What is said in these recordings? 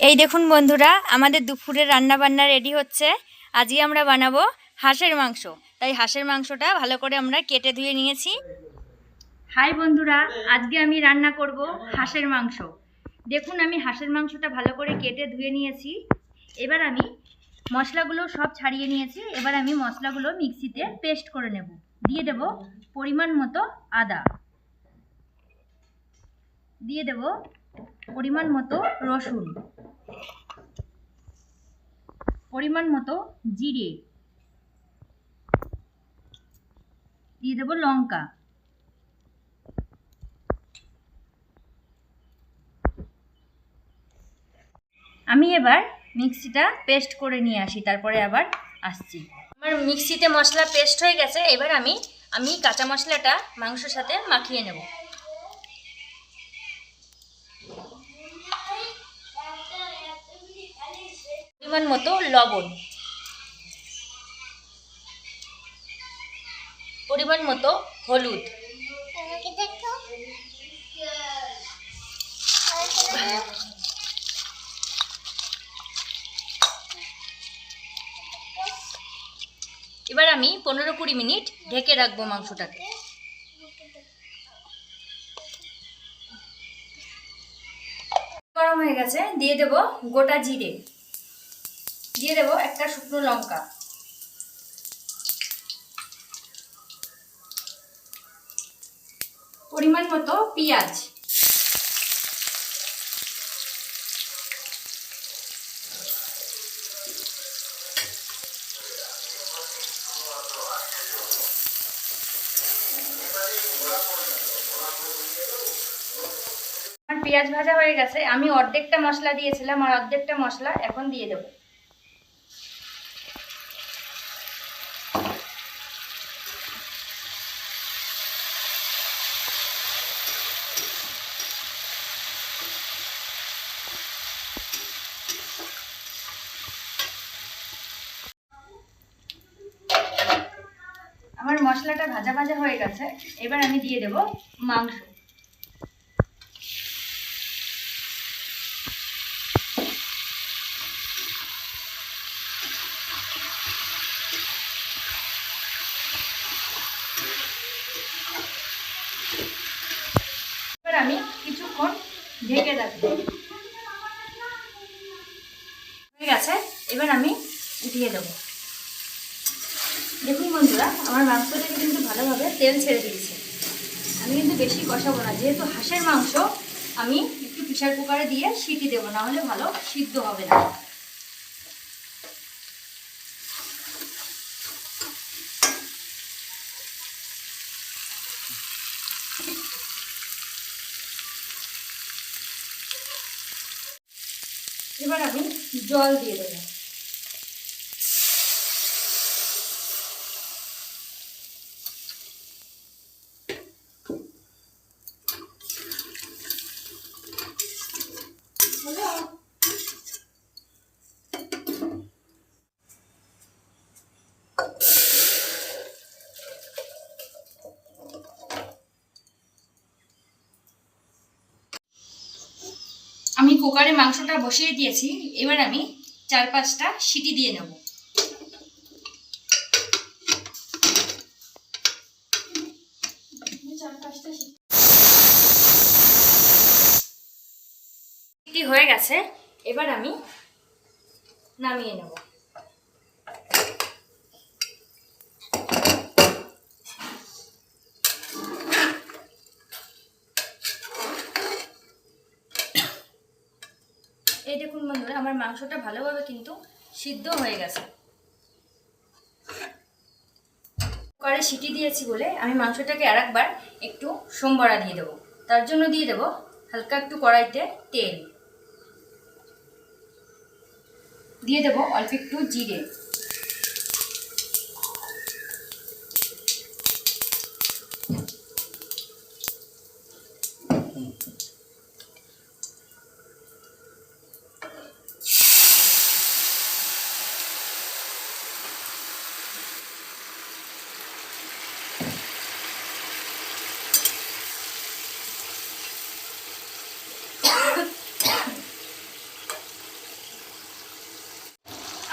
এই দেখুন বন্ধুরা, আমাদের দুপুরের রান্না বান্না রেডি হচ্ছে। আজকে আমরা বানাবো হাঁসের মাংস। তাই হাঁসের মাংসটা ভালো করে আমরা কেটে ধুয়ে নিয়েছি। হাই বন্ধুরা, আজকে আমি রান্না করব হাঁসের মাংস। দেখুন, আমি হাঁসের মাংসটা ভালো করে কেটে ধুয়ে নিয়েছি। এবার আমি মশলাগুলো সব ছাড়িয়ে নিয়েছি। এবার আমি মশলাগুলো মিক্সিতে পেস্ট করে নেব। দিয়ে দেব পরিমাণ মতো আদা, দিয়ে দেব পরিমাণ মতো রসুন, পরিমাণ মতো জিরে, দিয়ে দেব লঙ্কা। আমি এবার মিক্সিটা পেস্ট করে নিয়ে আসি, তারপরে আবার আসছি। আমার মিক্সিতে মশলা পেস্ট হয়ে গেছে। এবার আমি কাঁচা মশলাটা মাংসের সাথে মাখিয়ে নেব। পরিমাণ মতো লবণ, পরিমাণ মতো হলুদ, এবার আমি 15-20 মিনিট ঢেকে রাখবো মাংসটাকে। গরম হয়ে গেছে, দিয়ে দেব গোটা জিরে, দিয়ে দেব একটা শুকনো লঙ্কা, পরিমাণ মতো পেঁয়াজ, পেঁয়াজ ভাজা হয়ে গেছে। আমি অর্ধেকটা মশলা দিয়েছিলাম আর অর্ধেকটা মশলা এখন দিয়ে দেব। আমার মশলাটা ভাজা ভাজা হয়ে গেছে। এবার আমি দিয়ে দেব মাংস। এবার আমি কিছুক্ষণ ঢেকে রাখবো। হয়ে গেছে, এবার আমি উঠিয়ে দেব। দেখুন বন্ধুরা, আমার মাংস থেকে কিন্তু ভালোভাবে তেল ছেড়ে দিয়েছে। আমি কিন্তু বেশি কষাবো না, যেহেতু হাঁসের মাংস আমি একটু প্রেসার কুকারে দিয়ে সিটি দেবো, না হলে ভালো সিদ্ধ হবে না। এবার আমি জল দিয়ে দেবো। আমি কুকারে মাংসটা বসিয়ে দিয়েছি। এবার আমি 4-5টা সিটি দিয়ে নেব। সিটি হয়ে গেছে, এবার আমি নামিয়ে নেব। এই দেখুন বন্ধুরা, আমার মাংসটা ভালোভাবে কিন্তু সিদ্ধ হয়ে গেছে। কুকারে সিটি দিয়েছি বলে আমি মাংসটাকে আরেকবার একটু সোমবারা দিয়ে দেবো। তার জন্য দিয়ে দেবো হালকা একটু কড়াইতে তেল, দিয়ে দেবো অল্প একটু জিরে,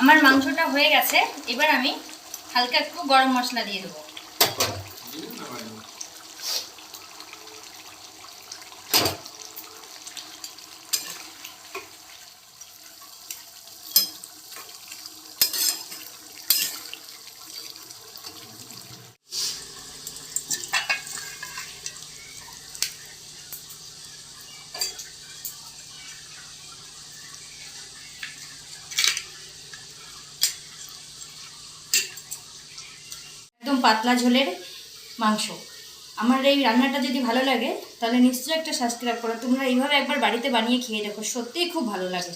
আমার মাংসটা হয়ে গেছে, এবার আমি হালকা একটু গরম মশলা দিয়ে দেবো। একদম পাতলা ঝোলের মাংস। আমার এই রান্নাটা যদি ভালো লাগে তাহলে নিশ্চয়ই একটা সাবস্ক্রাইব করো। তোমরা এইভাবে একবার বাড়িতে বানিয়ে খেয়ে দেখো, সত্যিই খুব ভালো লাগে।